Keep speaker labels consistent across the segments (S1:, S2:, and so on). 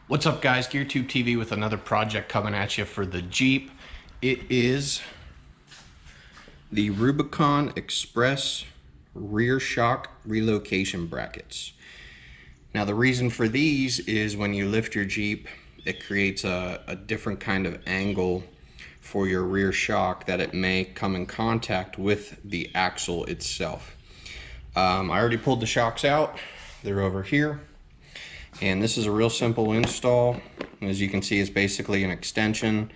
S1: What's up, guys? GearTube TV with another project coming at you for the Jeep. It is the Rubicon Express rear shock relocation brackets. Now, the reason for these is when you lift your Jeep, it creates a different kind of angle for your rear shock that it may come in contact with the axle itself. I already pulled the shocks out. They're over here. And this is a real simple install. As you can see, it's basically an extension,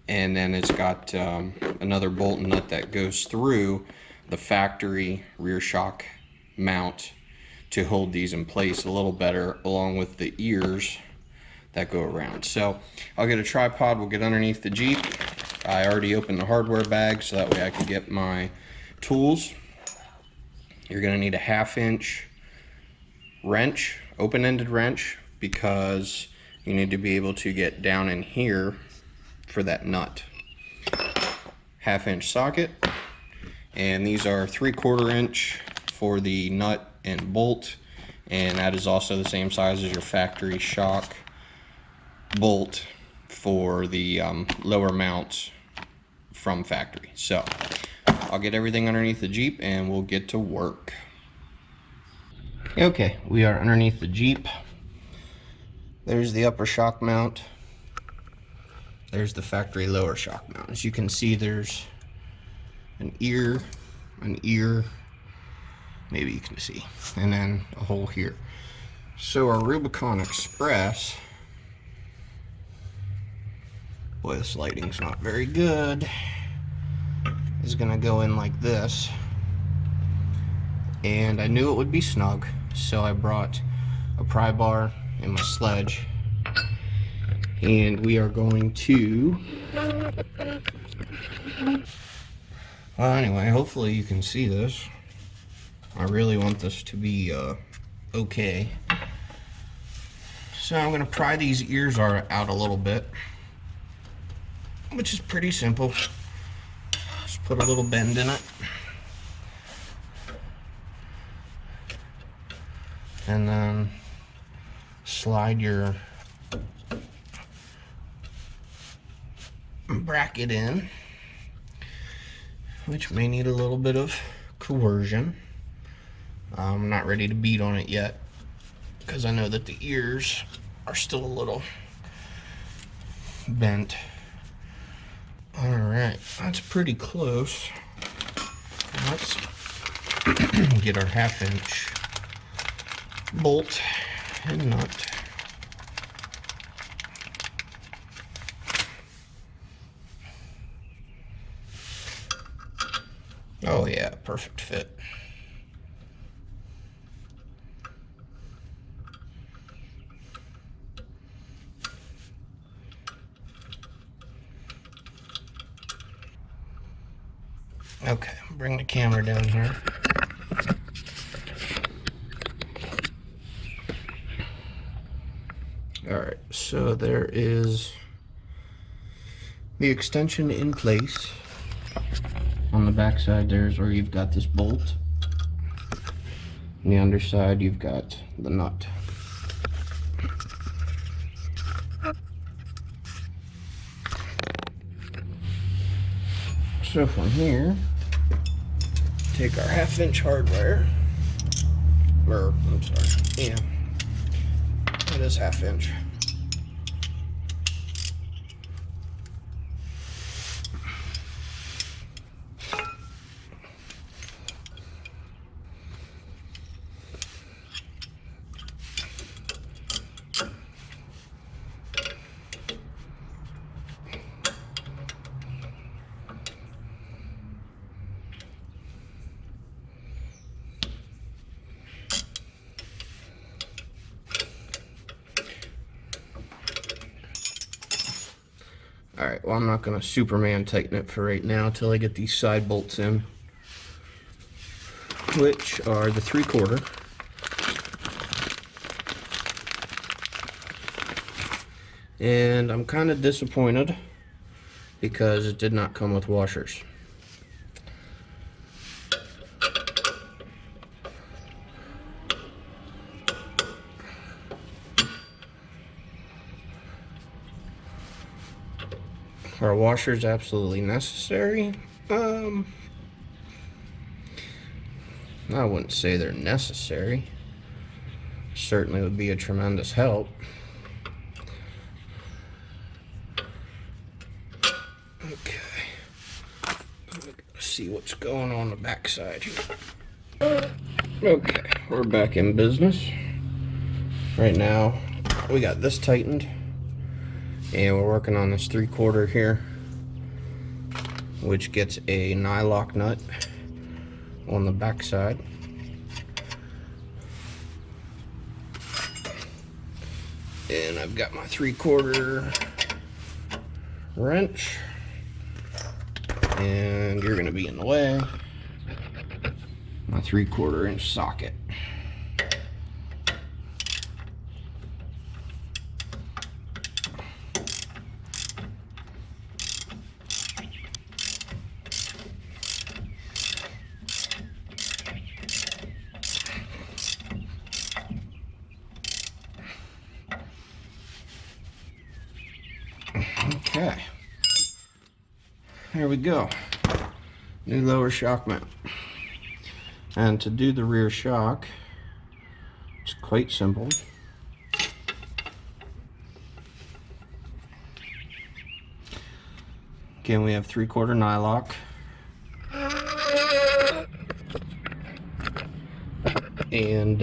S1: and then it's got another bolt and nut that goes through the factory rear shock mount to hold these in place a little better, along with the ears that go around. So I'll get a tripod, we'll get underneath the Jeep. I already opened the hardware bag so that way I could get my tools. You're going to need a 1/2 inch wrench, open-ended wrench, because you need to be able to get down in here for that nut. 1/2 inch socket, and these are 3/4 inch for the nut and bolt, and that is also the same size as your factory shock bolt for the lower mounts from factory. So I'll get everything underneath the Jeep and we'll get to work. Okay, we are underneath the Jeep. There's the upper shock mount. There's the factory lower shock mount. As you can see, there's an ear, maybe you can see, and then a hole here. So our Rubicon Express, boy, this lighting's not very good, is gonna go in like this. And I knew it would be snug, so I brought a pry bar and my sledge, and we are going to, well, anyway, hopefully you can see this. I really want this to be okay. So I'm going to pry these ears out a little bit, which is pretty simple. Just put a little bend in it, and then slide your bracket in, which may need a little bit of coercion. I'm not ready to beat on it yet because I know that the ears are still a little bent. Alright, that's pretty close. Let's get our 1/2 inch bolt and nut. Oh yeah, perfect fit. Okay, bring the camera down here. Alright, so there is the extension in place. On the back side, there's where you've got this bolt. On the underside, you've got the nut. So from here, take our 1/2 inch hardware, or I'm sorry, yeah, it is 1/2 inch. Alright, well, I'm not going to Superman tighten it for right now until I get these side bolts in, which are the 3/4. And I'm kind of disappointed because it did not come with washers. Our washer is absolutely necessary. I wouldn't say they're necessary. Certainly would be a tremendous help. Okay. Let's see what's going on the backside here. Okay, we're back in business. Right now, we got this tightened, and we're working on this 3/4 here, which gets a nylock nut on the backside. And I've got my 3/4 wrench, and you're gonna be in the way. My 3/4 inch socket. Okay, there we go. New lower shock mount. And to do the rear shock, it's quite simple. Again, we have 3/4 nylock. And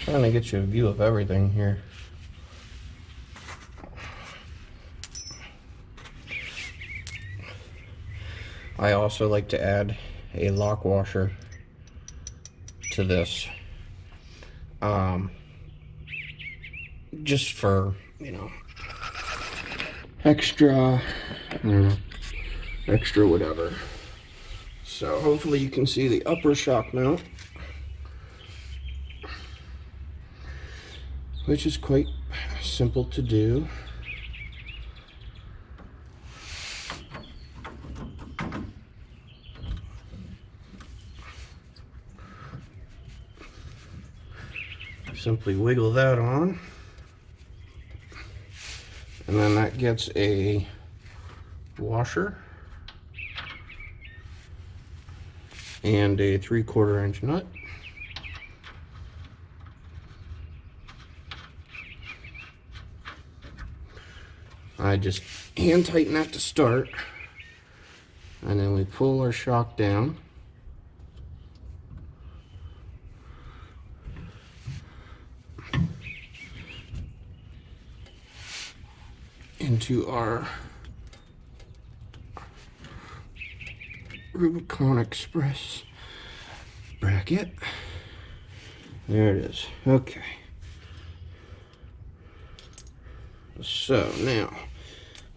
S1: trying to get you a view of everything here. I also like to add a lock washer to this, just for, you know, extra whatever. So hopefully you can see the upper shock mount, which is quite simple to do. Simply wiggle that on, and then that gets a washer and a 3/4 inch nut. I just hand tighten that to start, and then we pull our shock down. Into our Rubicon Express bracket. There it is. Okay. So now,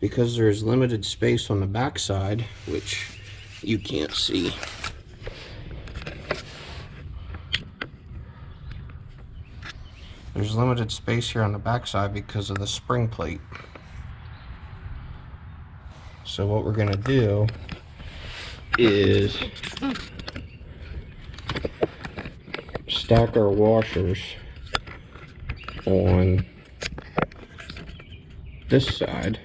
S1: because there's limited space on the back side, which you can't see, there's limited space here on the back side because of the spring plate. So what we're gonna do is stack our washers on this side,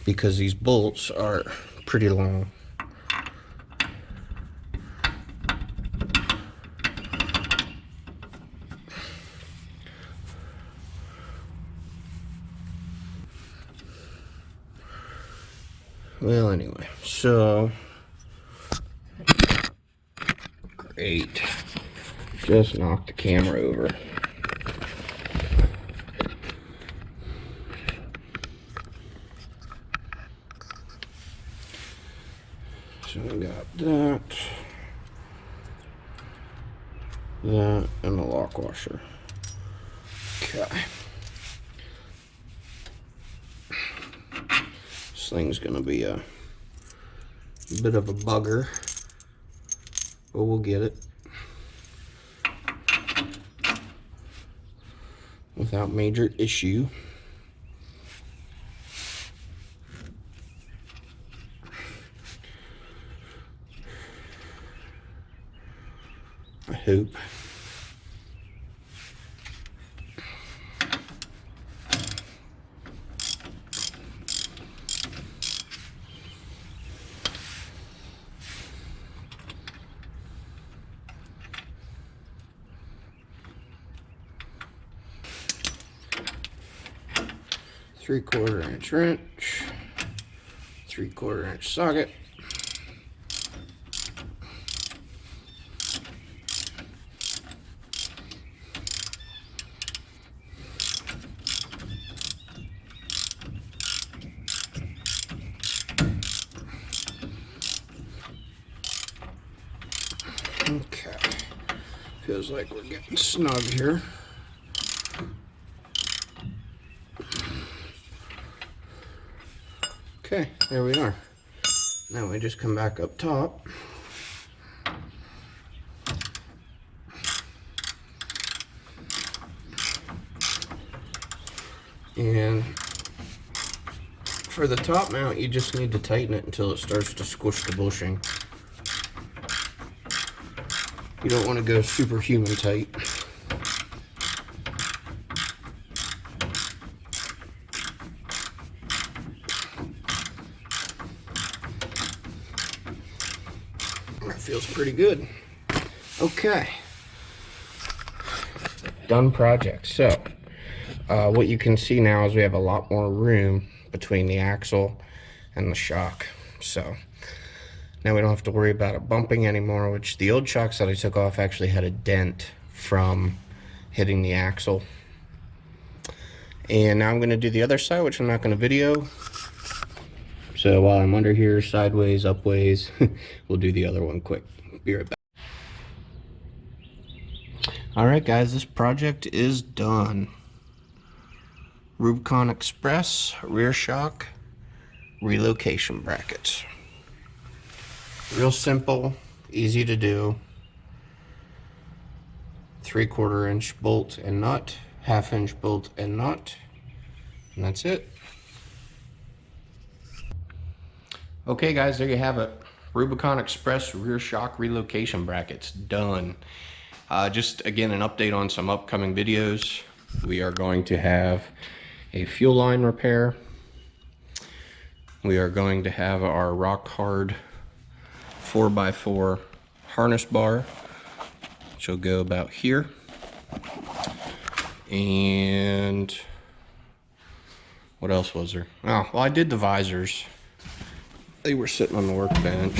S1: because these bolts are pretty long. Well, anyway, so great. Just knocked the camera over. So we got that, and the lock washer. Okay. This thing's gonna be a bit of a bugger, but we'll get it without major issue. I hope. 3/4 inch wrench, 3/4 inch socket. Okay, feels like we're getting snug here. Okay, there we are. Now we just come back up top. And for the top mount, you just need to tighten it until it starts to squish the bushing. You don't want to go superhuman tight. That feels pretty good. Okay. Done project. So, what you can see now is we have a lot more room between the axle and the shock. So, now we don't have to worry about it bumping anymore, which the old shocks that I took off actually had a dent from hitting the axle. And now I'm going to do the other side, which I'm not going to video. So while I'm under here, sideways, upways, we'll do the other one quick. Be right back. Alright guys, this project is done. Rubicon Express rear shock relocation brackets. Real simple, easy to do. 3/4 inch bolt and nut, 1/2 inch bolt and nut, and that's it. Okay guys, there you have it. Rubicon Express rear shock relocation brackets done. Just again, an update on some upcoming videos. We are going to have a fuel line repair. We are going to have our rock hard 4x4 harness bar, which will go about here. And what else was there? Oh, well, I did the visors. They were sitting on the workbench,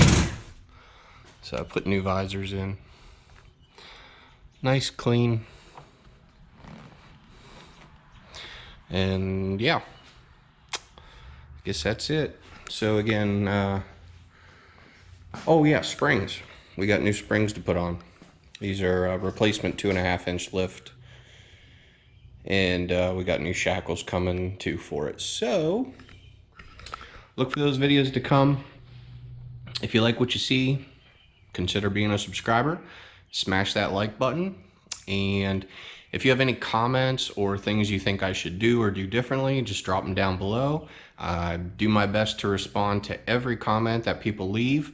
S1: so I put new visors in. Nice, clean. And yeah, I guess that's it. So again, oh yeah, springs. We got new springs to put on. These are replacement 2.5 inch lift. And we got new shackles coming too for it. So look for those videos to come. If you like what you see, consider being a subscriber. Smash that like button. And if you have any comments or things you think I should do or do differently, just drop them down below. I do my best to respond to every comment that people leave.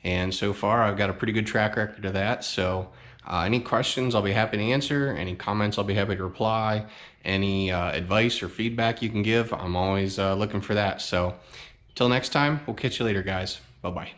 S1: And so far, I've got a pretty good track record of that. So any questions, I'll be happy to answer. Any comments, I'll be happy to reply. Any advice or feedback you can give, I'm always looking for that. So till next time, we'll catch you later, guys. Bye-bye.